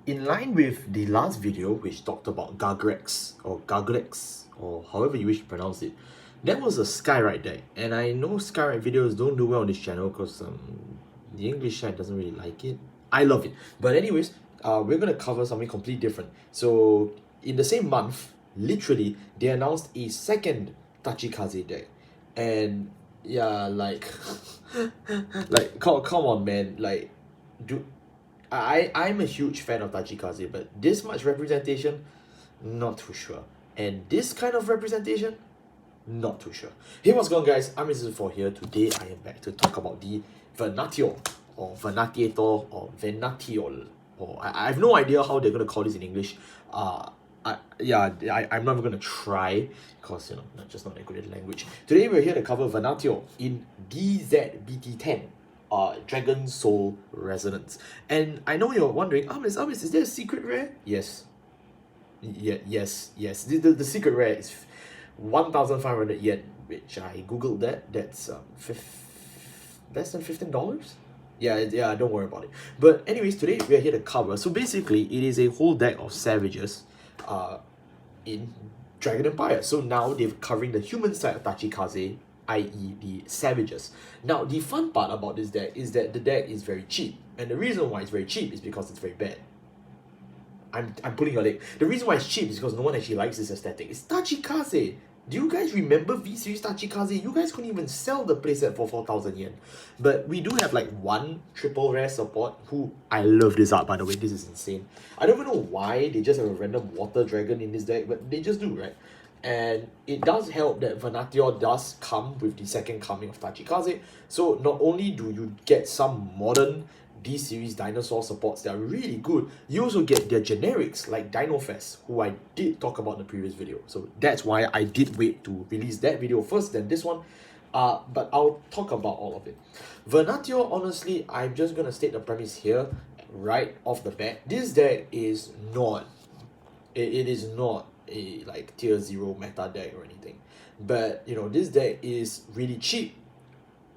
In line with the last video, which talked about Gargrex, or however you wish to pronounce it, that was a Skyride deck, and I know Skyride videos don't do well on this channel because the English side doesn't really like it. I love it, but anyways, we're gonna cover something completely different. So in the same month, literally, they announced a second Tachikaze deck, and yeah, like, like come on, man, like, do I'm a huge fan of Tachikaze, but this much representation, not too sure. And this kind of representation, not too sure. Hey, what's going on, guys? I'm Mr. here. Today I am back to talk about the Venatior, or Venatiator, or Venatiol. Or I have no idea how they're gonna call this in English. I'm not even gonna try because not that good at language. Today we're here to cover Venatior in DZBT10. Dragonsoul Resonance. And I know you're wondering, Amis, is there a secret rare? Yes. Yes. The secret rare is 1,500 yen, which I googled that. That's less than $15. Yeah, don't worry about it. But anyways, today we are here to cover. So basically, it is a whole deck of savages, in Dragon Empire. So now they're covering the human side of Tachikaze, i.e. the savages. Now, the fun part about this deck is that the deck is very cheap. And the reason why it's very cheap is because it's very bad. I'm pulling your leg. The reason why it's cheap is because no one actually likes this aesthetic. It's Tachikaze. Do you guys remember V-Series Tachikaze? You guys couldn't even sell the playset for 4,000 yen. But we do have like one triple rare support who... I love this art, by the way. This is insane. I don't even know why they just have a random water dragon in this deck, but they just do, right? And it does help that Venatior does come with the second coming of Tachikaze. So not only do you get some modern D-Series Dinosaur supports that are really good, you also get their generics like DinoFest, who I did talk about in the previous video. So that's why I did wait to release that video first, then this one. But I'll talk about all of it. Venatior, honestly, I'm just going to state the premise here right off the bat. This deck is not... It is not a like tier 0 meta deck or anything. But, this deck is really cheap.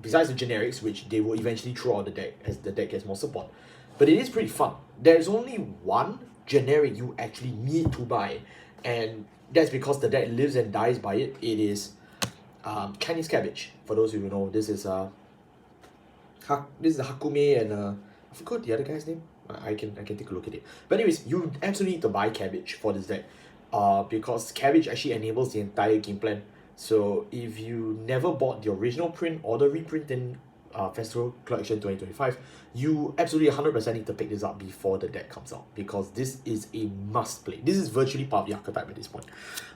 Besides the generics, which they will eventually throw out the deck as the deck gets more support. But it is pretty fun. There's only one generic you actually need to buy. And that's because the deck lives and dies by it. It is Chinese Cabbage. For those who know, this is Hakume and I forgot the other guy's name. I can take a look at it. But anyways, you absolutely need to buy Cabbage for this deck. Because Cabbage actually enables the entire game plan. So if you never bought the original print or the reprint in Festival Collection 2025, you absolutely 100% need to pick this up before the deck comes out, because this is a must play. This is virtually part of the archetype at this point.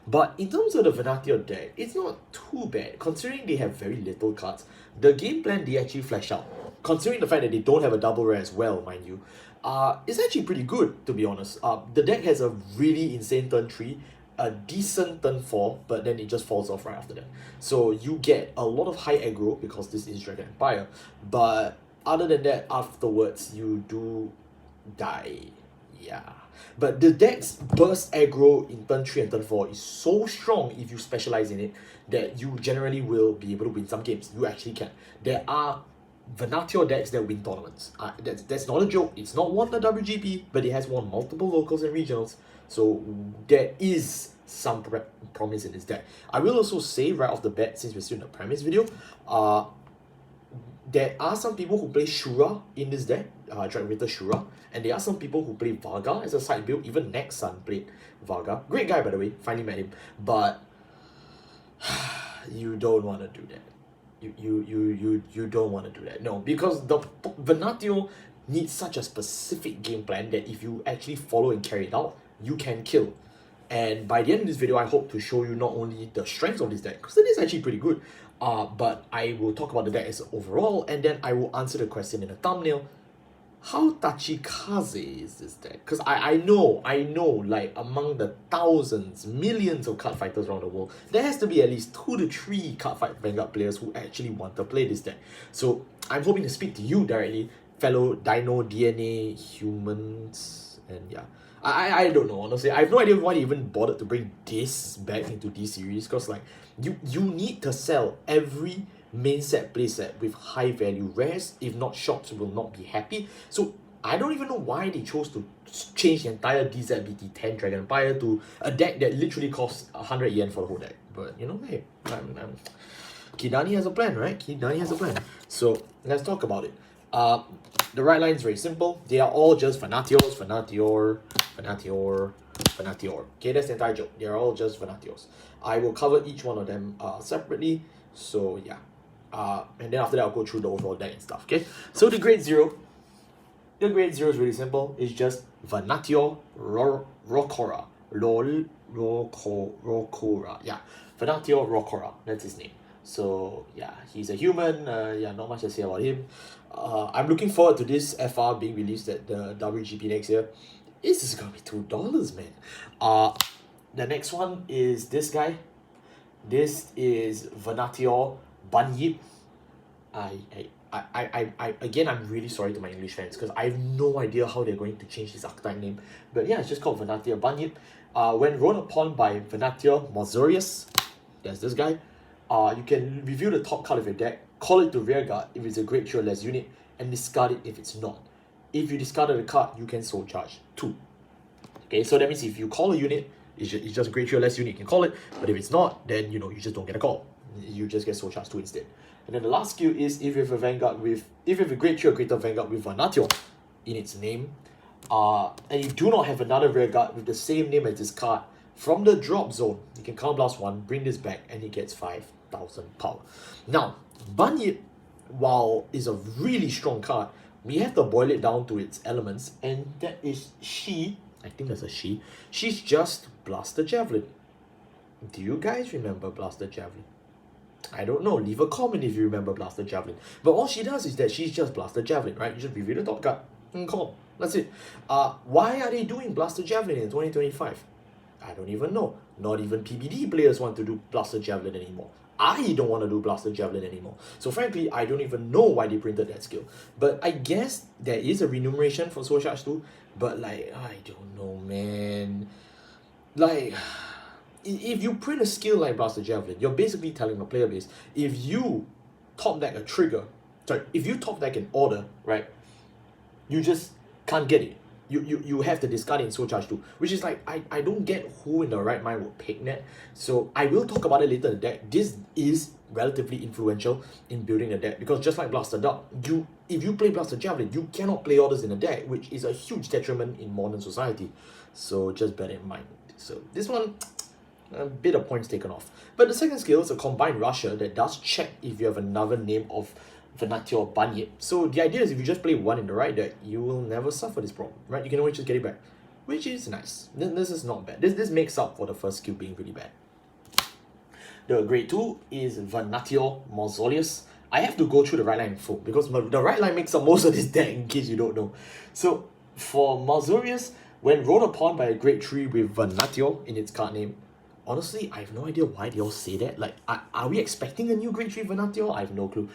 But in terms of the Venatior deck, it's not too bad considering they have very little cards. The game plan they actually flesh out, considering the fact that they don't have a double rare as well, mind you, it's actually pretty good, to be honest. The deck has a really insane turn 3, a decent turn 4, but then it just falls off right after that. So you get a lot of high aggro because this is Dragon Empire, but other than that, afterwards you do die. Yeah. But the deck's burst aggro in turn 3 and turn 4 is so strong if you specialize in it that you generally will be able to win some games. You actually can. There are Venatior decks that win tournaments. That's not a joke. It's not won the WGP, but it has won multiple locals and regionals. So there is some promise in this deck. I will also say right off the bat, since we're still in the premise video, there are some people who play Shura in this deck, Dragonritter Shura, and there are some people who play Varga as a side build. Even Nexsun played Varga. Great guy, by the way. Finally met him. But you don't want to do that. You don't want to do that. No, because the Venatior needs such a specific game plan that if you actually follow and carry it out, you can kill. And by the end of this video, I hope to show you not only the strengths of this deck, because it is actually pretty good, but I will talk about the deck as overall, and then I will answer the question in the thumbnail. How Tachikaze is this deck? Because I know, like, among the thousands, millions of card fighters around the world, there has to be at least 2 to 3 cardfight Vanguard players who actually want to play this deck. So I'm hoping to speak to you directly, fellow Dino DNA humans, and yeah. I don't know, honestly. I have no idea why they even bothered to bring this back into this series, because like you need to sell every main set playset with high value rares. If not, shops will not be happy. So I don't even know why they chose to change the entire DZBT10 Dragon Empire to a deck that literally costs 100 yen for the whole deck. But you know, hey, Kidani has a plan, right? Kidani has a plan. So let's talk about it. The right line is very simple. They are all just Venatiors, Venatior, Venatior, Venatior. Okay, that's the entire joke. They are all just Venatiors. I will cover each one of them separately. So yeah. And then after that, I'll go through the overall deck and stuff. Okay. So the grade 0. The grade 0 is really simple. It's just Venatior Rocora. Rocora. Yeah. Venatior Rocora. That's his name. So yeah, he's a human. Yeah, not much to say about him. I'm looking forward to this FR being released at the WGP next year. This is gonna be $2, man. The next one is this guy. This is Venatior Bunyip. Again, I'm really sorry to my English fans because I have no idea how they're going to change this archetype name. But yeah, it's just called Venatior Bunyip. When rolled upon by Venatior Mozorius, that's this guy. You can review the top card of your deck, call it to rearguard if it's a grade 3 or less unit, and discard it if it's not. If you discarded a card, you can soul charge 2. Okay, so that means if you call a unit, it's just a grade 3 or less unit, you can call it. But if it's not, then you know you just don't get a call. You just get soul charge 2 instead. And then the last skill is if you have a grade 3 or greater Vanguard with Venatior in its name, and you do not have another rearguard with the same name as this card, from the drop zone, you can counterblast 1, bring this back, and he gets 5,000 power. Now, Bunyip, while is a really strong card, we have to boil it down to its elements, and that is she. I think that's a she. She's just Blaster Javelin. Do you guys remember Blaster Javelin? I don't know. Leave a comment if you remember Blaster Javelin. But all she does is that she's just Blaster Javelin, right? You just review the top card and call. That's it. Why are they doing Blaster Javelin in 2025? I don't even know. Not even PBD players want to do Blaster Javelin anymore. I don't want to do Blaster Javelin anymore. So frankly, I don't even know why they printed that skill. But I guess there is a remuneration for Soul Charge 2. But like, I don't know, man. Like, if you print a skill like Blaster Javelin, you're basically telling the player base, if you top deck a trigger, if you top deck an order, right, you just can't get it. You have to discard it in Soul Charge 2, which is like, I don't get who in the right mind would pick that. So I will talk about it later in the deck. This is relatively influential in building the deck, because just like Blaster Dart, if you play Blaster Javelin, you cannot play orders in the deck, which is a huge detriment in modern society. So just bear in mind. So this one, a bit of points taken off. But the second skill is a combined rusher that does check if you have another name of Venatior Bunyip. So the idea is if you just play one in the right deck, you will never suffer this problem, right? You can always just get it back, which is nice. This is not bad. This makes up for the first skill being really bad. The grade 2 is Venatior Mausoleus. I have to go through the right line in full because the right line makes up most of this deck, in case you don't know. So for Mausoleus, when rolled upon by a grade 3 with Venatior in its card name, honestly, I have no idea why they all say that. Like, are we expecting a new grade 3 Venatior? I have no clue.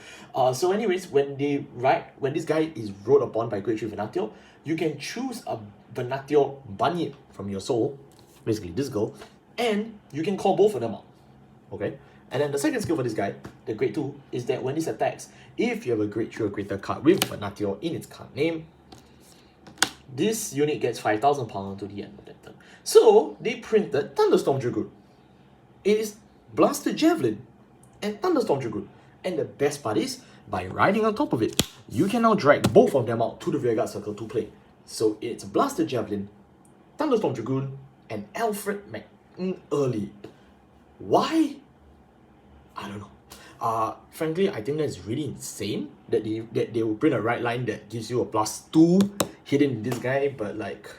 So anyways, when this guy is rolled upon by grade 3 Venatior, you can choose a Venatior Bunyip from your soul, basically this girl, and you can call both of them out. Okay? And then the second skill for this guy, the grade 2, is that when this attacks, if you have a grade 3 or greater card with Venatior in its card name, this unit gets 5,000 power to the end of that turn. So they printed Thunderstorm Dragoon. It is Blaster Javelin and Thunderstorm Dragoon. And the best part is, by riding on top of it, you can now drag both of them out to the rearguard circle to play. So it's Blaster Javelin, Thunderstorm Dragoon, and Alfred McEarley. Why? I don't know. Frankly, I think that's really insane that they will print a right line that gives you a +2 hidden in this guy, but like,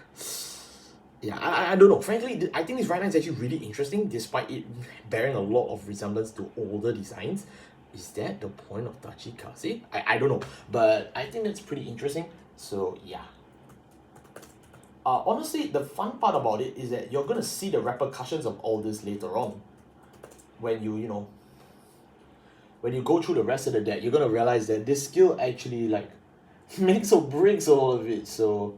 yeah, I don't know. Frankly, I think this right line is actually really interesting, despite it bearing a lot of resemblance to older designs. Is that the point of Tachikaze? I don't know, but I think that's pretty interesting. So yeah. Honestly, the fun part about it is that you're gonna see the repercussions of all this later on. When when you go through the rest of the deck, you're gonna realize that this skill actually like makes or breaks all of it. So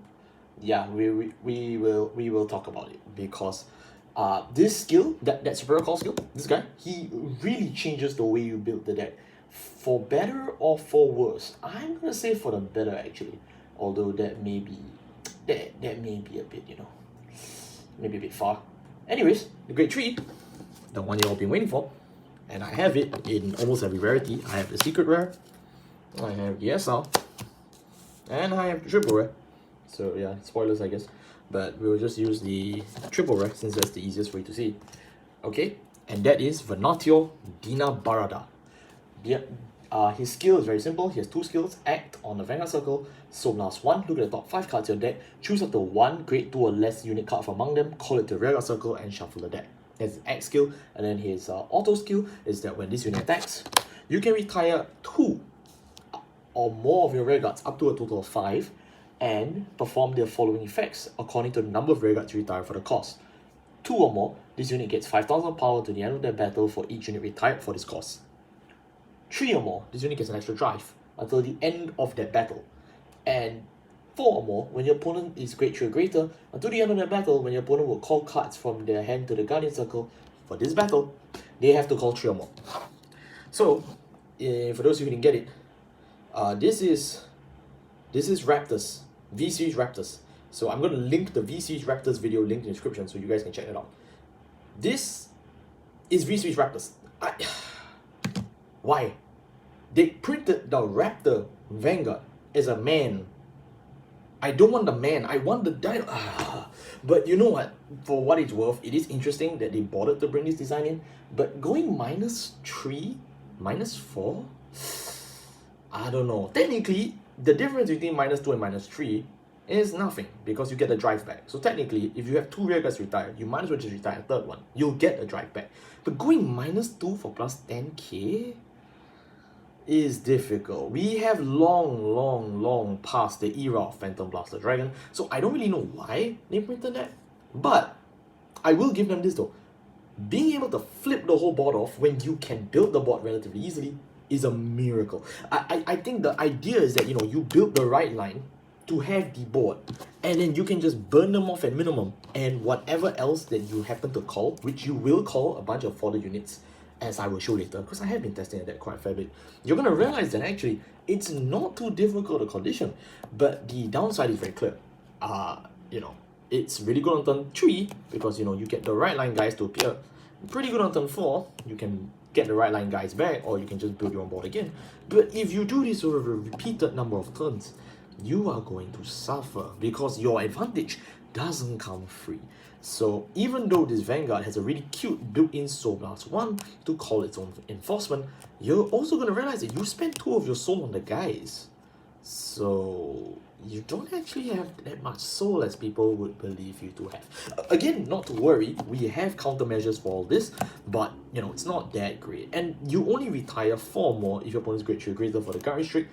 yeah, we will talk about it, because this skill, that superior call skill, this guy, he really changes the way you build the deck, for better or for worse. I'm gonna say for the better actually. although that may be that may be a bit, you know, maybe a bit far. Anyways, the grade 3, the one you've all been waiting for, and I have it in almost every rarity. I have the secret rare, I have the SR, and I have the triple rare. So yeah, spoilers I guess, but we'll just use the triple rare since that's the easiest way to see. Okay, and that is Venatior Dinabarada. His skill is very simple. He has 2 skills: act on the Vanguard circle, so blast 1, look at the top 5 cards of your deck, choose up to 1 grade 2 or less unit card from among them, call it to Regalis circle, and shuffle the deck. That's his act skill, and then his auto skill is that when this unit attacks, you can retire 2 or more of your Regards up to a total of 5, and perform the following effects according to the number of Regards you retire for the cost. 2 or more, this unit gets 5,000 power to the end of the battle for each unit retired for this cost. 3 or more, this unit gets an extra drive until the end of that battle. And 4 or more, when your opponent is grade 3 or greater, until the end of that battle, when your opponent will call cards from their hand to the Guardian Circle for this battle, they have to call 3 or more. So, for those who didn't get it, this is Raptors, V Series Raptors. So I'm going to link the V Series Raptors video link in the description so you guys can check it out. This is V Series Raptors. Why? They printed the Raptor Vanguard as a man. I don't want the man, I want the dino. But you know what? For what it's worth, it is interesting that they bothered to bring this design in. But going -3, -4? I don't know. Technically, the difference between -2 and -3 is nothing because you get the drive back. So technically, if you have 2 rear guys retired, you might as well just retire a third one. You'll get the drive back. But going -2 for plus 10k is difficult. We have long past the era of Phantom Blaster Dragon, so I don't really know why they printed that. But I will give them this though. Being able to flip the whole board off when you can build the board relatively easily is a miracle. I think the idea is that, you know, you build the right line to have the board, and then you can just burn them off at minimum, and whatever else that you happen to call, which you will call a bunch of fodder units, as I will show later, because I have been testing that quite a fair bit, you're going to realize that actually it's not too difficult to condition, but the downside is very clear. You know, it's really good on turn 3 because, you know, you get the right line guys to appear. Pretty good on turn 4, you can get the right line guys back, or you can just build your own board again. But if you do this over a repeated number of turns, you are going to suffer because your advantage doesn't come free. So even though this Vanguard has a really cute built-in Soul Blast 1 to call its own enforcement, you're also going to realize that you spend 2 of your soul on the guys. So you don't actually have that much soul as people would believe you to have. Again, not to worry, we have countermeasures for all this, but you know, it's not that great. And you only retire 4 more if your opponent's grade 3 or greater for the guard restrict,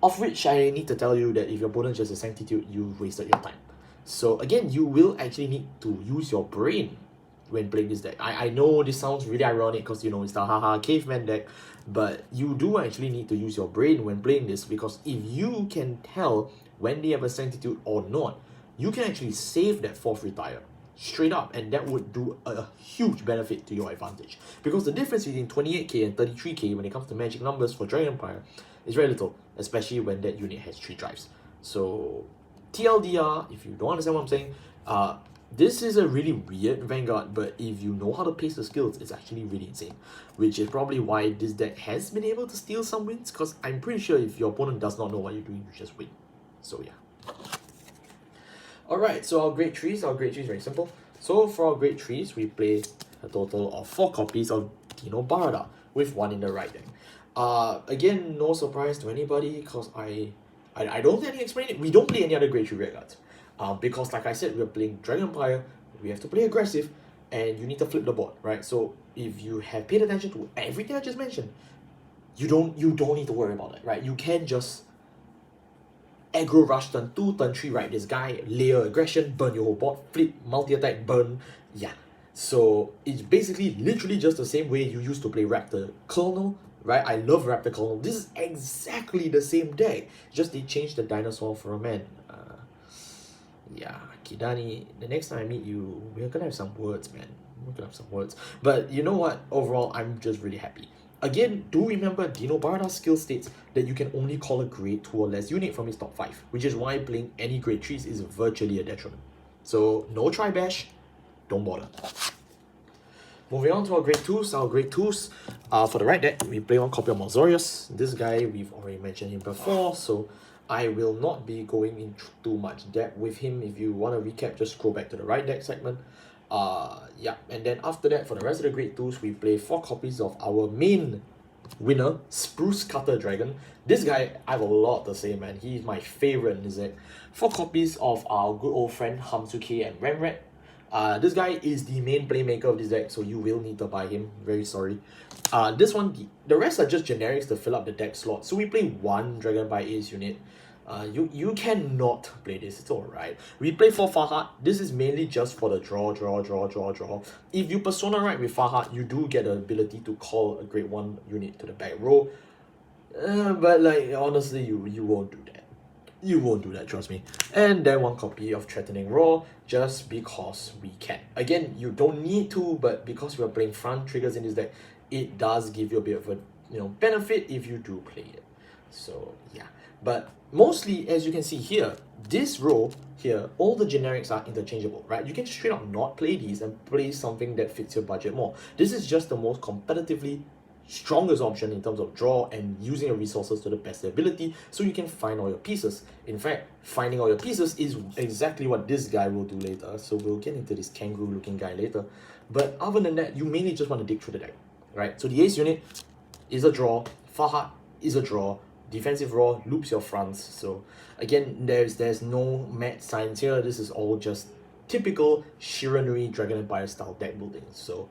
of which I need to tell you that if your opponent's just a Sanctitude, you've wasted your time. So again, you will actually need to use your brain when playing this deck. I know this sounds really ironic because, you know, it's the haha caveman deck, but you do actually need to use your brain when playing this, because if you can tell when they have a Sanctitude or not, you can actually save that 4th retire straight up, and that would do a huge benefit to your advantage, because the difference between 28k and 33k when it comes to magic numbers for Dragon Empire is very little, especially when that unit has 3 drives. So TLDR, if you don't understand what I'm saying, this is a really weird Vanguard, but if you know how to pace the skills, it's actually really insane, which is probably why this deck has been able to steal some wins, because I'm pretty sure if your opponent does not know what you're doing, you just win. So yeah. Alright, so our grade 3s is very simple. So for our grade 3s, we play a total of 4 copies of Dinobarada, with 1 in the right deck. Again, no surprise to anybody, because I don't think I can explain it. We don't play any other grade 3 red cards. Because like I said, we're playing Dragon Empire, we have to play aggressive, and you need to flip the board, right? So if you have paid attention to everything I just mentioned, you don't need to worry about it, right? You can just aggro rush turn 2, turn 3, right? This guy, layer aggression, burn your whole board, flip, multi-attack, burn, yeah. So it's basically literally just the same way you used to play Raptor Colonel, right? I love Raptor Colonel. This is exactly the same deck, just they changed the dinosaur for a man. Yeah, Kidani, the next time I meet you, we're gonna have some words, man. We're gonna have some words. But you know what? Overall, I'm just really happy. Again, do remember Dinobarada's skill states that you can only call a grade 2 or less unit from his top 5, which is why playing any grade 3s is virtually a detriment. So no tri-bash, don't bother. Moving on to our grade 2s. Our grade 2s, for the right deck, we play one copy of Mausoleus. This guy, we've already mentioned him before, so I will not be going into too much depth with him. If you want to recap, just scroll back to the right deck segment. Yeah, and then after that, for the rest of the grade 2s, we play 4 copies of our main winner, Spruce Cutter Dragon. This guy, I have a lot to say, man. He's my favorite in this deck. 4 copies of our good old friend Hamsuke and Ramrat. This guy is the main playmaker of this deck, so you will need to buy him. Very sorry. This one, the rest are just generics to fill up the deck slot. So we play 1 Dragon by Ace unit. You cannot play this, it's alright. We play 4 Farhat. This is mainly just for the draw. If you persona right with Farhat, you do get the ability to call a grade 1 unit to the back row. But like, honestly, you won't do that. You won't do that, trust me. And then 1 copy of Threatening Roar, just because we can. Again, you don't need to, but because we are playing front triggers in this deck, it does give you a bit of a benefit if you do play it. So yeah, but mostly, as you can see here, this row here, all the generics are interchangeable, right? You can straight up not play these and play something that fits your budget more. This is just the most competitively strongest option in terms of draw and using your resources to the best ability, so you can find all your pieces. In fact, finding all your pieces is exactly what this guy will do later, so we'll get into this kangaroo looking guy later. But other than that, you mainly just want to dig through the deck, right? So the Ace unit is a draw, Farhat is a draw, Defensive Roar loops your fronts. So again, there's no mad science here. This is all just typical Shiranui Dragon Empire style deck building. So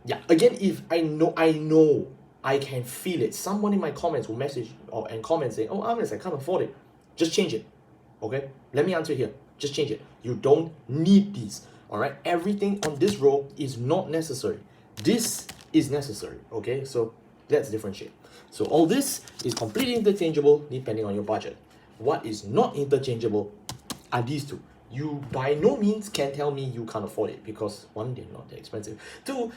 yeah, again, if I know, I can feel it. Someone in my comments will message and comment saying, "Oh, Amis, I can't afford it." Just change it, okay? Let me answer here. Just change it. You don't need these, all right? Everything on this row is not necessary. This is necessary, okay? So let's differentiate. So all this is completely interchangeable depending on your budget. What is not interchangeable are these two. You by no means can tell me you can't afford it, because 1, they're not that expensive. 2,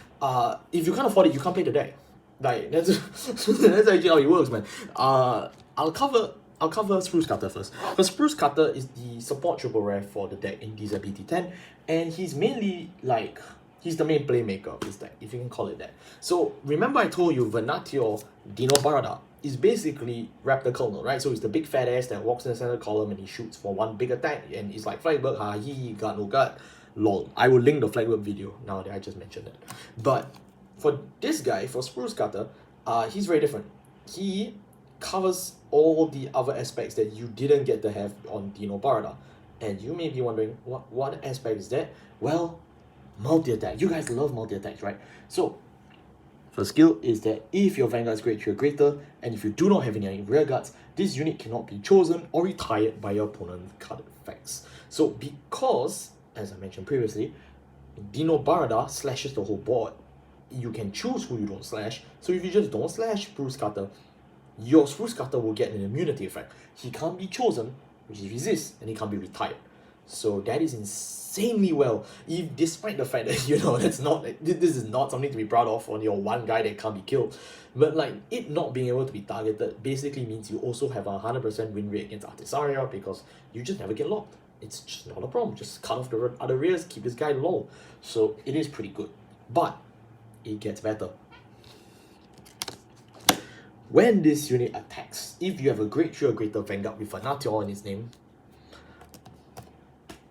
if you can't afford it, you can't play the deck. Like that's that's actually how it works, man. I'll cover Spruce Cutter first. Because Spruce Cutter is the support triple rare for the deck in DZ BT10, and he's mainly like he's the main playmaker of this deck, if you can call it that. So remember I told you Venatior Dinabarada is basically Raptor Colonel, right? So it's the big fat ass that walks in the center column and he shoots for 1 big attack, and it's like Flagburg, he got no gut. Lol. I will link the Flagburg video now that I just mentioned it. But for this guy, for Spruce Cutter, he's very different. He covers all the other aspects that you didn't get to have on Dinobarada. And you may be wondering, what aspect is that? Well, multi-attack. You guys love multi-attacks, right? So first skill is that if your Vanguard is grade 3 or greater, and if you do not have any rear guards, this unit cannot be chosen or retired by your opponent's card effects. So because, as I mentioned previously, Dinobarada slashes the whole board, you can choose who you don't slash. So if you just don't slash Spruce Cutter, your Spruce Cutter will get an immunity effect. He can't be chosen, which is resist, and he can't be retired. So that is insanely well, despite the fact that, this is not something to be proud of on your one guy that can't be killed. But like, it not being able to be targeted basically means you also have a 100% win rate against Artisaria, because you just never get locked. It's just not a problem. Just cut off the other rears, keep this guy low. So it is pretty good. But it gets better. When this unit attacks, if you have a grade 3 or greater Vanguard with Venatiol in its name,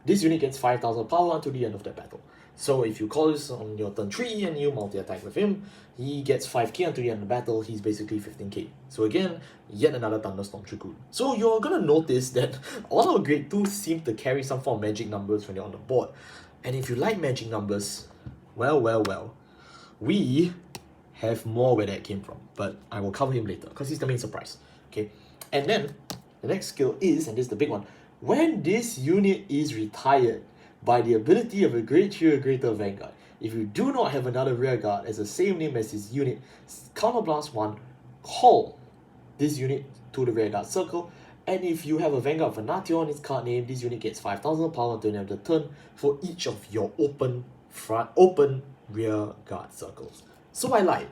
this unit gets 5,000 power until the end of the battle. So if you call this on your turn 3 and you multi-attack with him, he gets 5k until the end of the battle, he's basically 15k. So again, yet another Thunderstorm Dragoon. So you're gonna notice that all our grade 2s seem to carry some form of magic numbers when they're on the board. And if you like magic numbers, well, we have more where that came from. But I will cover him later, because he's the main surprise. Okay, and then the next skill is, and this is the big one, when this unit is retired by the ability of a grade 3 or greater Vanguard, if you do not have another rear guard as the same name as this unit, Counterblast 1, call this unit to the rear guard circle, and if you have a Vanguard Venatior on its card name, this unit gets 5,000 power until the end of the turn for each of your open rear guard circles. So I lied.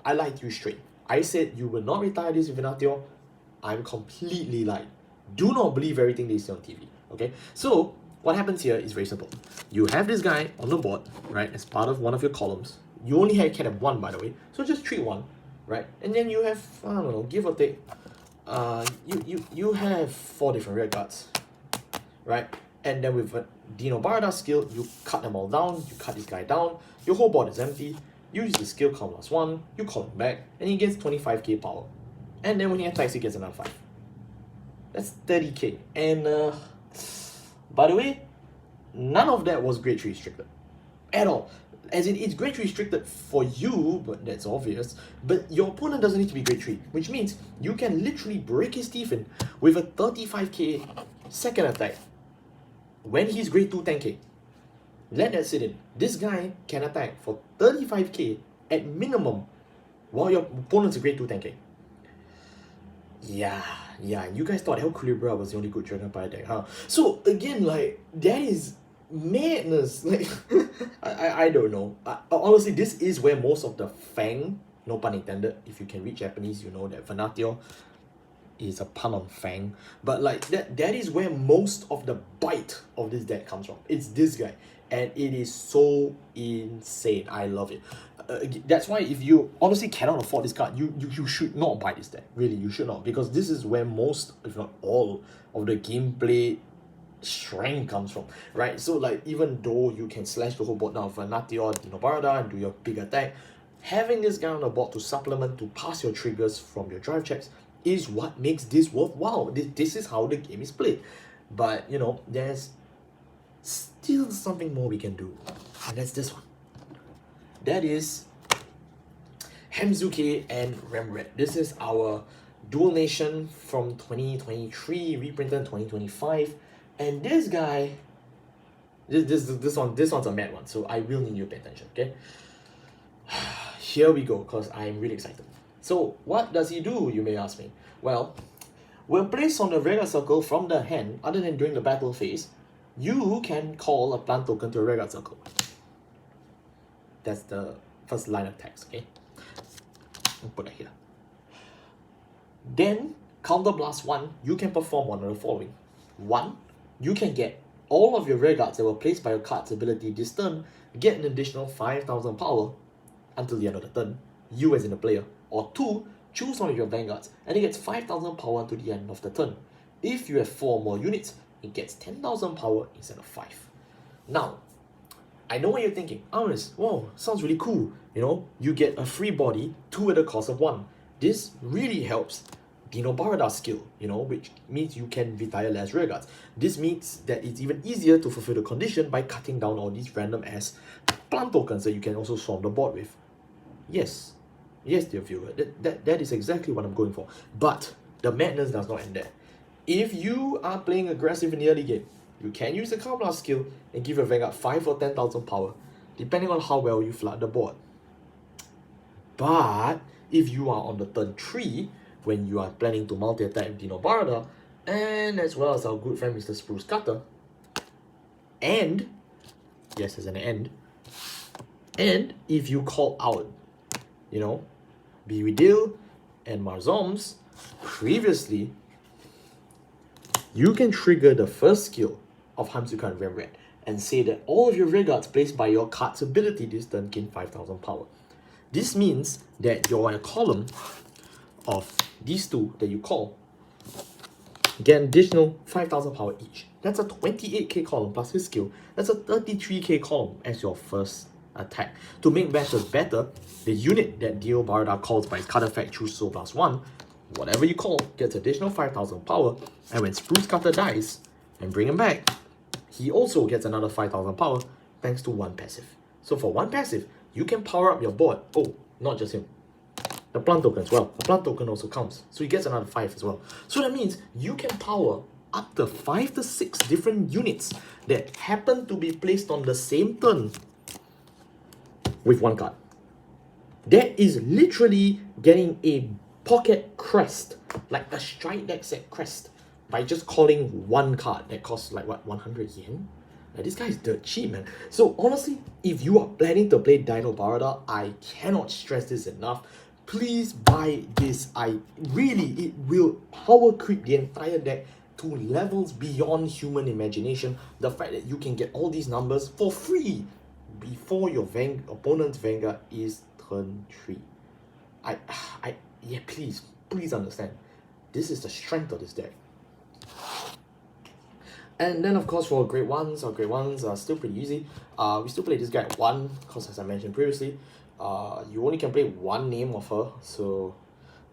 I lied to you straight. I said you will not retire this with Venatior. I'm completely lied. Do not believe everything they say on TV. Okay? So what happens here is very simple. You have this guy on the board, right, as part of one of your columns. You only can have one, by the way. So just treat one, right? And then you have, I don't know, give or take, you have 4 different rear guards, right? And then with a Dinabarada skill, you cut them all down, you cut this guy down, your whole board is empty, you use the skill count +1, you call him back, and he gets 25k power. And then when he attacks, he gets another 5. That's 30k. And by the way, none of that was grade 3 restricted. At all. As in, it's grade 3 restricted for you, but that's obvious. But your opponent doesn't need to be grade 3, which means you can literally break his teeth in with a 35k second attack when he's grade 2 10k. Let that sit in. This guy can attack for 35k at minimum while your opponent's a grade 2 10k. Yeah, you guys thought El Calibra was the only good Dragon Fire deck, huh? So again, like, that is madness. Like, I don't know. Honestly, this is where most of the Fang, no pun intended, if you can read Japanese, you know that Venatior is a pun on Fang. But like, that is where most of the bite of this deck comes from. It's this guy. And it is so insane. I love it. That's why if you honestly cannot afford this card, you should not buy this deck. Really, you should not. Because this is where most, if not all, of the gameplay strength comes from, right? So like, even though you can slash the whole board down for Venatior, Dinabarada, and do your big attack, having this guy on the board to supplement, to pass your triggers from your drive checks is what makes this worthwhile. This is how the game is played. But, you know, there's still something more we can do, and that's this one. That is Hamzuke and Remred. This is our Dual Nation from 2023, reprinted in 2025, and this guy, this one's a mad one, so I will need you to pay attention, okay? Here we go, because I'm really excited. So what does he do, you may ask me? Well, when placed on the Regalis circle from the hand, other than during the battle phase, you can call a plant token to a Regalis circle. That's the first line of text, okay? I'll put it here. Then, counter blast 1, you can perform one of the following. 1, you can get all of your rear guards that were placed by your card's ability this turn, get an additional 5,000 power until the end of the turn, you as in the player. Or 2, choose one of your vanguards, and it gets 5,000 power to the end of the turn. If you have 4 more units, it gets 10,000 power instead of 5. Now, I know what you're thinking. Honest, whoa, sounds really cool. You know, you get a free body, 2 at the cost of 1. This really helps Dinobarada's skill, you know, which means you can retire less rear guards. This means that it's even easier to fulfill the condition by cutting down all these random ass plant tokens that you can also swarm the board with. Yes, dear viewer, that is exactly what I'm going for. But the madness does not end there. If you are playing aggressive in the early game, you can use the Counter Blast skill and give your Vanguard 5 or 10,000 power, depending on how well you flood the board. But if you are on the turn 3, when you are planning to multi-attack with Dinobarada, and as well as our good friend Mr. Spruce Cutter, and, yes, there's an and if you call out, you know, Biridil and Marzoms previously, you can trigger the first skill of Hamzuka and Remred and say that all of your rear guards placed by your card's ability this turn gain 5,000 power. This means that your column of these 2 that you call get an additional 5,000 power each. That's a 28k column plus his skill. That's a 33k column as your first attack. To make matters better, the unit that Dinabarada calls by his card effect choose Soul plus 1, whatever you call, gets additional 5,000 power, and when Spruce Cutter dies and bring him back, he also gets another 5,000 power thanks to 1 passive. So for 1 passive, you can power up your board. Oh, not just him. The plant token as well. The plant token also counts. So he gets another 5 as well. So that means you can power up to 5 to 6 different units that happen to be placed on the same turn with 1 card. That is literally getting a pocket crest, like a strike deck set crest, by just calling 1 card that costs like what, 100 yen? Like, this guy is dirt cheap, man. So honestly, if you are planning to play Dinobarada, I cannot stress this enough. Please buy this. It will power creep the entire deck to levels beyond human imagination. The fact that you can get all these numbers for free before your opponent's Vanguard is turn 3. Yeah, please understand. This is the strength of this deck. And then of course for grade 1s, our grade 1s are still pretty easy. We still play this guy at 1, because as I mentioned previously, you only can play one name of her, so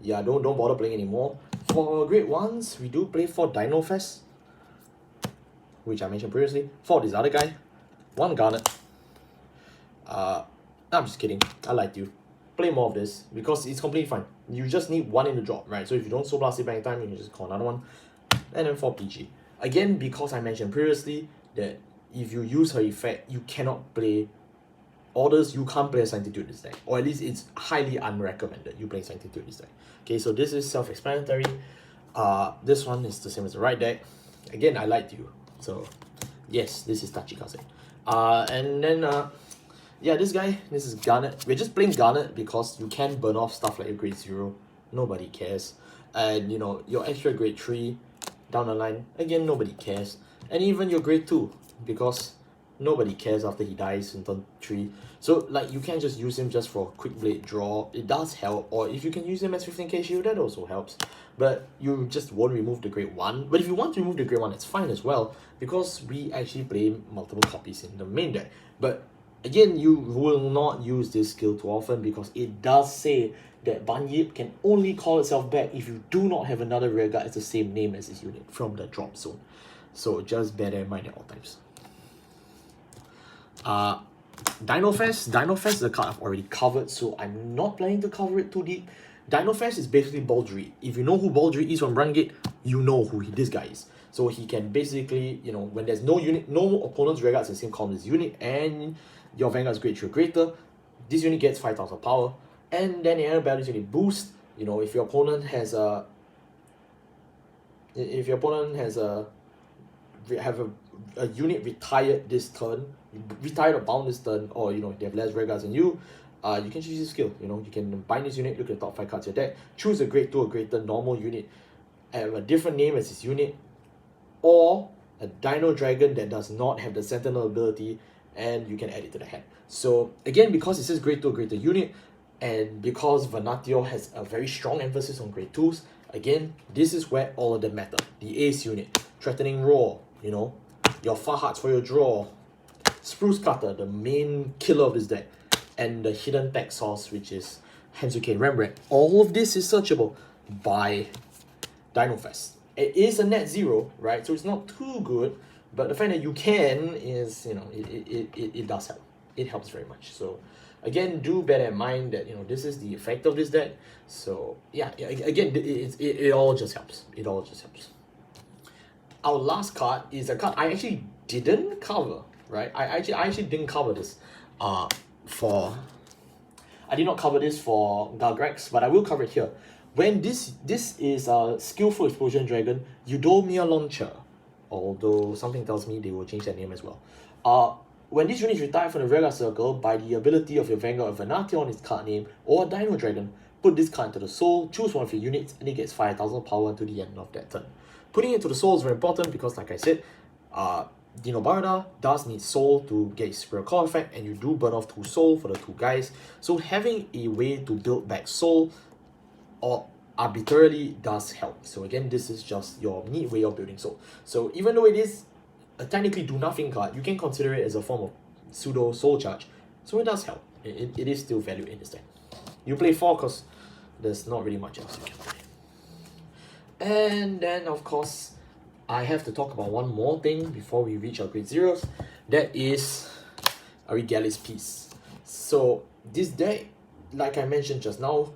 yeah, don't bother playing anymore. For grade 1s, we do play 4 Dino Fest, which I mentioned previously, 4 this other guy, 1 Garnet. I'm just kidding, I lied to you. Play more of this, because it's completely fine. You just need 1 in the drop, right? So if you don't Soul Blast it back in time, you can just call another one. And then 4 PG. Again, because I mentioned previously that if you use her effect, you cannot play orders, you can't play a Sanctitude this deck. Or at least it's highly unrecommended you play Sanctitude this deck. Okay, so this is self-explanatory. This one is the same as the right deck. Again, I lied to you. So, yes, this is Tachikaze. And then, yeah, this is Garnet. We're just playing Garnet because you can burn off stuff like your grade 0. Nobody cares. And, you know, your extra grade 3 down the line, again, nobody cares. And even your grade 2, because nobody cares after he dies in turn 3. So, like, you can't just use him just for a quick blade draw. It does help. Or if you can use him as 15k shield, that also helps. But you just won't remove the grade 1. But if you want to remove the grade 1, it's fine as well, because we actually play multiple copies in the main deck. But again, you will not use this skill too often, because it does say that Ban Yip can only call itself back if you do not have another rearguard as the same name as this unit from the drop zone. So just bear that in mind at all times. Dino Fest is a card I've already covered, so I'm not planning to cover it too deep. Dino Fest is basically Baldry. If you know who Baldry is from Rungate, you know who this guy is. So he can basically, you know, when there's no opponent's rearguards in the same column as unit, and your Vanguard's grade 3 or greater, this unit gets 5,000 power. And then the other balance unit boost, you know, if your opponent has a unit retired this turn, retired or bound this turn, or, you know, they have less rearguards than you, you can choose this skill. You know, you can bind this unit, look at the top 5 cards of your deck, choose a grade 2 or greater normal unit, have a different name as this unit, or a Dino Dragon that does not have the Sentinel ability, and you can add it to the hand. So again, because it says grade 2 or greater unit, and because Venatior has a very strong emphasis on grade 2s, again, this is where all of them matter. The Ace unit, Threatening Roar, you know, your Farhats for your draw, Spruce Cutter, the main killer of this deck, and the Hidden Tech Source, which is Hansuke Rembrandt. All of this is searchable by Dino Fest. It is a net 0, right? So it's not too good, but the fact that you can is, you know, it does help. It helps very much. So again, do bear in mind that, you know, this is the effect of this deck. So yeah, again, it all just helps. It all just helps. Our last card is a card I actually didn't cover, right? I actually didn't cover this I did not cover this for Gargrax, but I will cover it here. When this is a Skillful Explosion Dragon, Eudomia Launcher, although something tells me they will change their name as well. When this unit is retired from the rearguard circle by the ability of your Vanguard of Venatior on its card name, or a Dino Dragon, put this card into the soul, choose one of your units, and it gets 5,000 power to the end of that turn. Putting it to the soul is very important because, like I said, Dinabarada does need soul to get his superior core effect, and you do burn off 2 soul for the 2 guys. So having a way to build back soul or arbitrarily does help. So again, this is just your neat way of building soul. So even though it is a technically do nothing card, you can consider it as a form of pseudo soul charge. So it does help. It is still value in this deck. You play 4 because there's not really much else you can play. And then of course, I have to talk about one more thing before we reach our grade 0s. That is a Regalis Piece. So this deck, like I mentioned just now,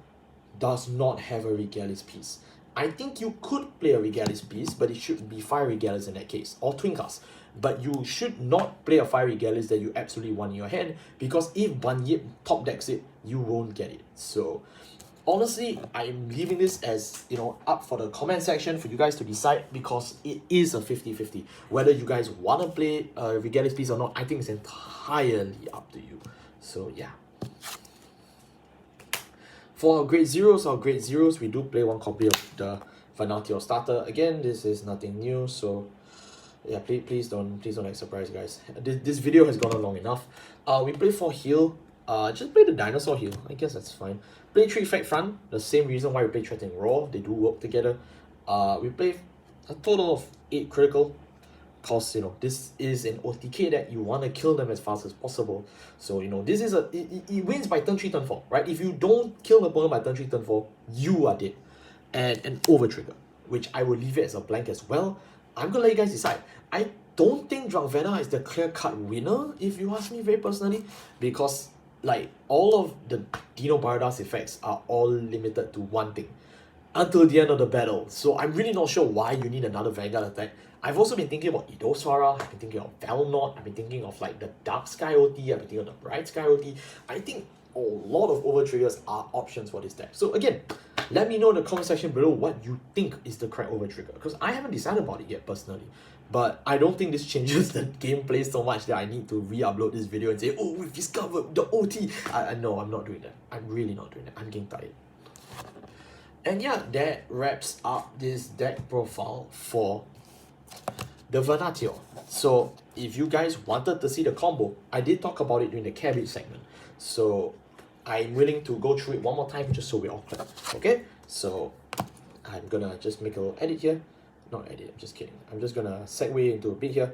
does not have a Regalis Piece. I think you could play a Regalis Piece, but it should be 5 Regalis in that case, or Twin Cast. But you should not play a 5 Regalis that you absolutely want in your hand, because if Ban Yip top decks it, you won't get it. So honestly, I'm leaving this as, you know, up for the comment section for you guys to decide, because it is a 50-50. Whether you guys want to play a Regalis Piece or not, I think it's entirely up to you. So yeah. For our grade zeros, we do play one copy of the Venatior starter. Again, this is nothing new, so yeah, please don't act surprised, guys. This video has gone on long enough. We play 4 heal. Just play the Dinosaur heal. I guess that's fine. Play 3 Effect Front. The same reason why we play Threatening Roar. They do work together. We play a total of 8 critical. Cause this is an OTK that you want to kill them as fast as possible. So this is it wins by turn 3, turn 4, right? If you don't kill the opponent by turn 3, turn 4, you are dead. And an over trigger, which I will leave it as a blank as well. I'm gonna let you guys decide. I don't think Dragonsoul is the clear-cut winner, if you ask me very personally, because like all of the Dinobarada's effects are all limited to one thing until the end of the battle. So I'm really not sure why you need another Vanguard attack. I've also been thinking about Dinosaur, I've been thinking of Valnot, I've been thinking of like the Dark Sky OT, I've been thinking of the Bright Sky OT. I think a lot of over triggers are options for this deck. So again, let me know in the comment section below what you think is the correct over trigger, because I haven't decided about it yet personally. But I don't think this changes the gameplay so much that I need to re-upload this video and say, oh, we've discovered the OT. No, I'm not doing that. I'm really not doing that. I'm getting tired. And yeah, that wraps up this deck profile for the Venatior. So if you guys wanted to see the combo, I did talk about it during the cabbage segment. So I'm willing to go through it one more time just so we're all clear. Okay? So I'm gonna just make a little edit here. Not edit, I'm just kidding. I'm just gonna segue into a bit here.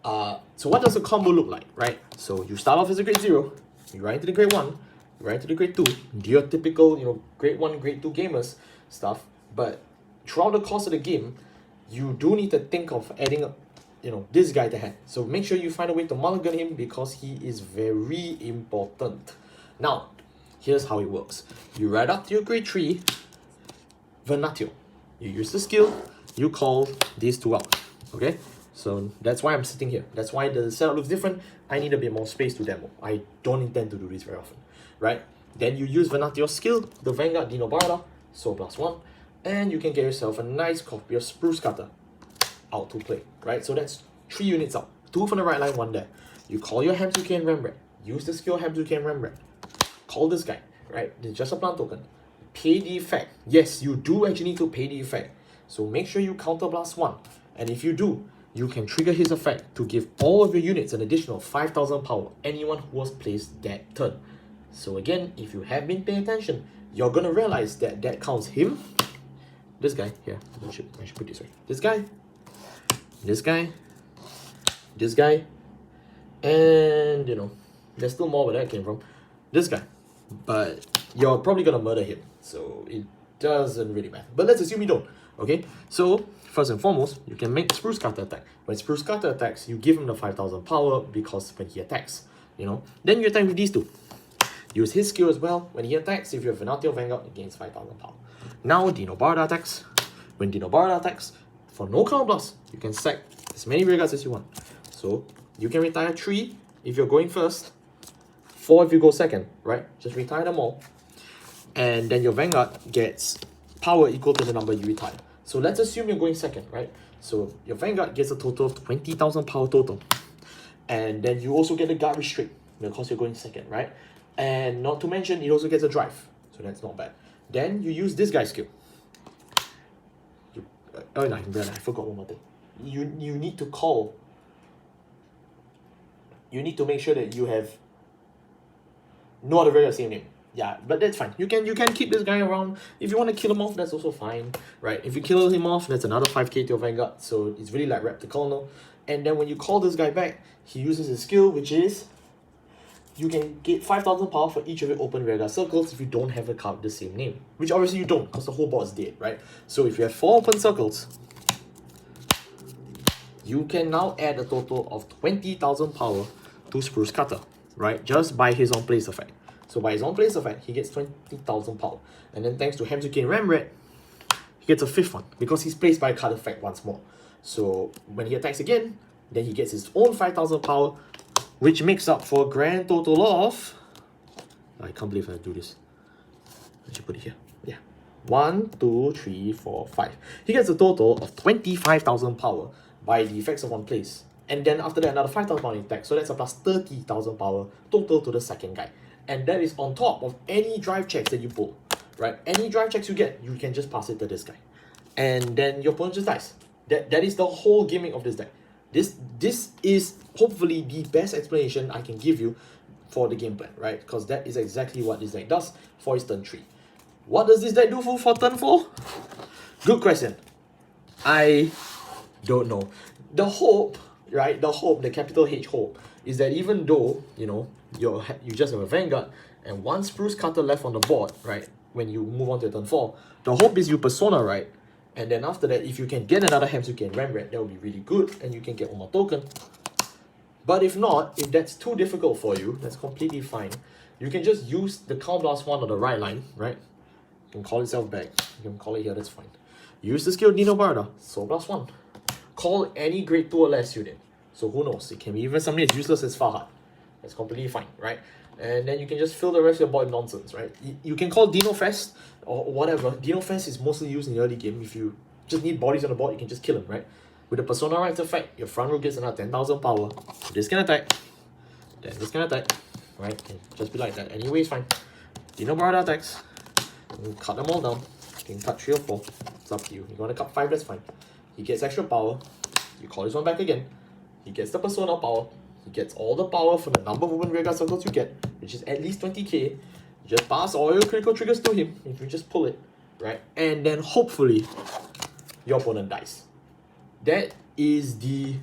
So what does the combo look like, right? So you start off as a grade 0, you ride into the grade 1, you ride into the grade 2, do your typical, grade 1, grade 2 gamers stuff. But throughout the course of the game, you do need to think of adding this guy to hand. So make sure you find a way to mulligan him because he is very important. Now, here's how it works. You ride up to your grade 3 Venatior. You use the skill, you call these 2 out. Okay? So that's why I'm sitting here. That's why the setup looks different. I need a bit more space to demo. I don't intend to do this very often. Right? Then you use Venatior's skill, the Vanguard Dinabarada, so +1, and you can get yourself a nice copy of Spruce Cutter out to play. Right? So that's 3 units out. 2 from the right line, 1 there. You call your Hamsuke and Rembrandt. Use the skill Hamsuke and Rembrandt. Call this guy. Right? It's just a plant token. Pay the effect. Yes, you do actually need to pay the effect. So make sure you counter +1. And if you do, you can trigger his effect to give all of your units an additional 5,000 power, anyone who was placed that turn. So again, if you have been paying attention, you're gonna realize that that counts him, this guy here, I should put it this way, this guy, this guy, this guy, and there's still more where that came from, this guy. But you're probably gonna murder him, so it doesn't really matter. But let's assume you don't. Okay, so first and foremost, you can make Spruce Cutter attack. When Spruce Cutter attacks, you give him the 5,000 power because when he attacks, then you attack with these 2. Use his skill as well. When he attacks, if you have Venatior Vanguard, it gains 5,000 power. Now Dinobarada attacks. When Dinobarada attacks, for no counter blast, you can sack as many Regalis as you want. So you can retire 3 if you're going first, 4 if you go second, right? Just retire them all. And then your Vanguard gets power equal to the number you retire. So let's assume you're going second, right? So your Vanguard gets a total of 20,000 power total. And then you also get a guard restrict because you're going second, right? And not to mention, it also gets a drive. So that's not bad. Then you use this guy's skill. I forgot one more thing. You need to call. You need to make sure that you have no other variant same name. Yeah, but that's fine. You can keep this guy around. If you want to kill him off, that's also fine, right? If you kill him off, that's another 5k to your Vanguard. So it's really like Raptor Colonel. And then when you call this guy back, he uses his skill, which is you can get 5,000 power for each of your open Regalis circles if you don't have a card with the same name. Which obviously you don't, because the whole board is dead, right? So if you have 4 open circles, you can now add a total of 20,000 power to Spruce Cutter, right? Just by his own place effect. So by his own place effect, he gets 20,000 power. And then thanks to Hamsuke and Rembrandt, he gets a 5th one because he's placed by a card effect once more. So when he attacks again, then he gets his own 5,000 power, which makes up for a grand total of... I can't believe I do this. I should put it here. Yeah. 1, 2, 3, 4, 5. He gets a total of 25,000 power by the effects of one place. And then after that, another 5,000 power attack. So that's a plus 30,000 power total to the second guy. And that is on top of any drive checks that you pull. right? Any drive checks you get, you can just pass it to this guy. And then your opponent just dies. That is the whole gimmick of this deck. This is hopefully the best explanation I can give you for the game plan, right? Because that is exactly what this deck does for its turn 3. What does this deck do for turn 4? Good question. I don't know. The hope, right? The capital H hope, is that even though, you know, you just have a Vanguard and one Spruce Cutter left on the board, right? When you move on to turn 4, the hope is you Persona, right? And then after that, if you can get another Hamsuke and Rembrandt, that will be really good, and you can get one more token. But if not, if that's too difficult for you, that's completely fine. You can just use the Counterblast 1 on the right line, right? You can call itself back. You can call it here, that's fine. Use the skill Dinabarada, Soul Blast 1. Call any grade 2 or less unit. So who knows, it can be even something as useless as Farhad. That's completely fine, right? And then you can just fill the rest of your board with nonsense, right? You can call Dino Fest or whatever. Dino Fest is mostly used in the early game. If you just need bodies on the board, you can just kill them, right? With the Persona Rights effect, your front row gets another 10,000 power. This can attack, then this can attack, right? And just be like that. Anyway, it's fine. Dinabarada attacks. You cut them all down. You can cut 3 or 4. It's up to you. You want to cut 5, that's fine. He gets extra power. You call this one back again. He gets the Persona power. He gets all the power for the number of movement Regalis circles you get, which is at least 20k. You just pass all your critical triggers to him if you just pull it, right? And then hopefully your opponent dies. That is the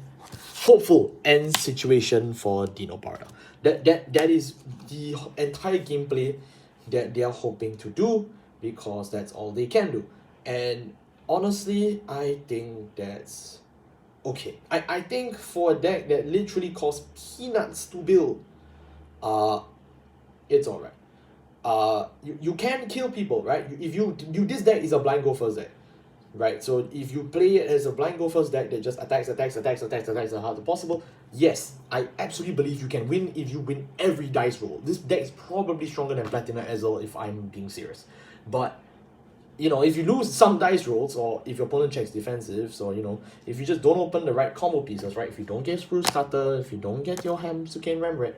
hopeful end situation for Dinabarada. That is the entire gameplay that they are hoping to do, because that's all they can do. And honestly, I think that's okay. I think for a deck that literally costs peanuts to build, it's alright. You can kill people, right? If you this deck is a blind go first deck, right? So if you play it as a blind go first deck that just attacks as hard as possible, yes, I absolutely believe you can win if you win every dice roll. This deck is probably stronger than Platina Ezel if I'm being serious. But you know, if you lose some dice rolls, or if your opponent checks defensive, so you know, if you just don't open the right combo pieces, right? If you don't get Spruce Cutter, if you don't get your Hamsuke and Rembrandt,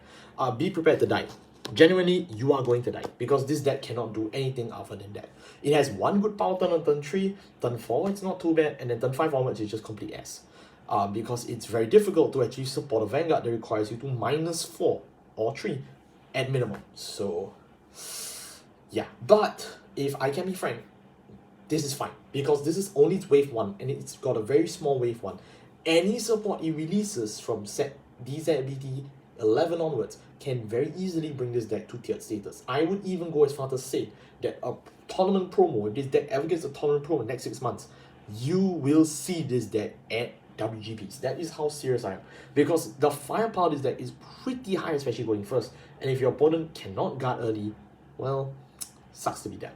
be prepared to die. Genuinely, you are going to die, because this deck cannot do anything other than that. It has one good power turn on turn 3, turn 4 it's not too bad, and then turn 5 onwards it's just complete ass. Because it's very difficult to actually support a Vanguard that requires you to -4 or 3 at minimum. So yeah, but if I can be frank, this is fine, because this is only wave 1 and it's got a very small wave 1. Any support it releases from set DZBT 11 onwards can very easily bring this deck to tiered status. I would even go as far to say that a tournament promo, if this deck ever gets a tournament promo in the next 6 months, you will see this deck at WGPs. That is how serious I am, because the firepower of this deck is pretty high, especially going first. And if your opponent cannot guard early, well, sucks to be them.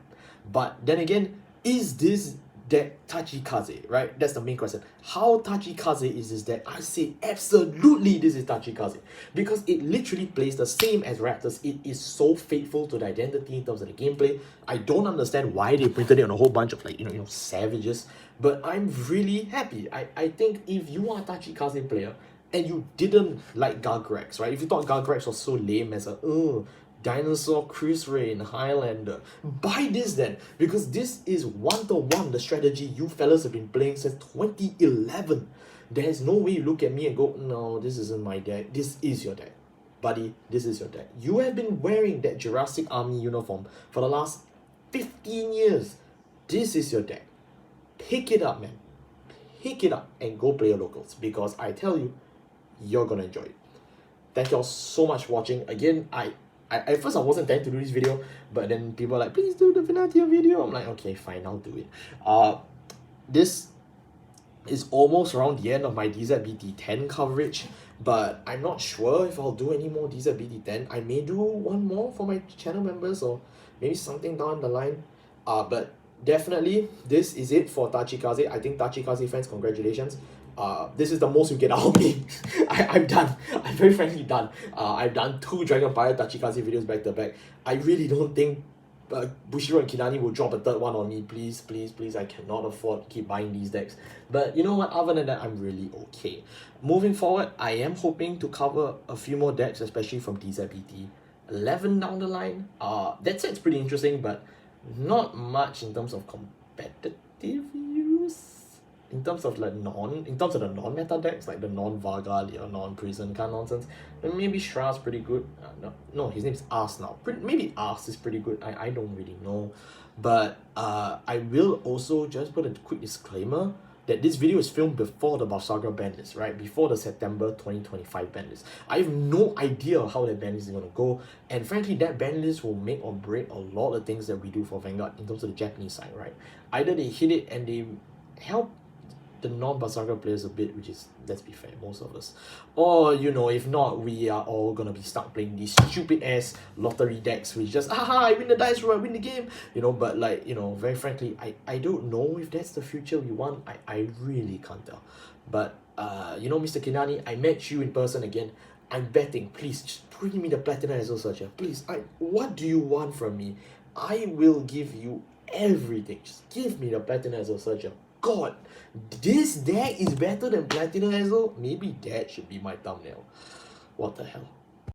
But then again, is this deck Tachikaze, right? That's the main question. How Tachikaze is this deck? I say absolutely this is Tachikaze, because it literally plays the same as Raptors. It is so faithful to the identity in terms of the gameplay. I don't understand why they printed it on a whole bunch of you know savages, but I'm really happy. I think if you are a Tachikaze player and you didn't like Gargarex, right? If you thought Gargarex was so lame as a Dinosaur, Cruise Rain, Highlander, buy this then, because this is 1-to-1 the strategy you fellas have been playing since 2011. There's no way you look at me and go, no, this isn't my deck. This is your deck, buddy. This is your deck. You have been wearing that Jurassic Army uniform for the last 15 years. This is your deck. Pick it up, man. Pick it up and go play your locals, because I tell you, you're gonna enjoy it. Thank you all so much for watching. Again, at first I wasn't planning to do this video, but then people were like, please do the Venatior video. I'm like, okay, fine, I'll do it. This is almost around the end of my DZBT10 coverage, but I'm not sure if I'll do any more DZBT10. I may do one more for my channel members, or maybe something down the line. But definitely, this is it for Tachikaze. I think Tachikaze fans, congratulations. This is the most you get out of me. I'm done. I'm very frankly done. I've done 2 Dragon Fire Tachikaze videos back to back. I really don't think Bushiro and Kinani will drop a 3rd one on me. Please, please, please. I cannot afford to keep buying these decks. But you know what? Other than that, I'm really okay. Moving forward, I am hoping to cover a few more decks, especially from DZBT 11 down the line. That set's pretty interesting, but not much in terms of competitive use. In terms of the non-meta decks, like the non-Vargal or non-Prison kind of nonsense, then maybe Shra's pretty good. No, his name's Ars now. Maybe Ars is pretty good. I don't really know. But I will also just put a quick disclaimer that this video is filmed before the Balsagra ban list, right? Before the September 2025 ban list. I have no idea how that ban list is going to go. And frankly, that ban list will make or break a lot of things that we do for Vanguard in terms of the Japanese side, right? Either they hit it and they help the non-Balsagra players a bit, which is, let's be fair, most of us. Or, you know, if not, we are all gonna be stuck playing these stupid-ass lottery decks, which just, I win the dice roll, I win the game, you know, but like, you know, very frankly, I don't know if that's the future we want. I really can't tell. But, you know, Mr. Kinani, I met you in person again. I'm betting, please, just bring me the Platinum Azul Searcher, please. What do you want from me? I will give you everything. Just give me the Platinum Azul Searcher. God, this deck is better than Platinum Azul? Maybe that should be my thumbnail. What the hell?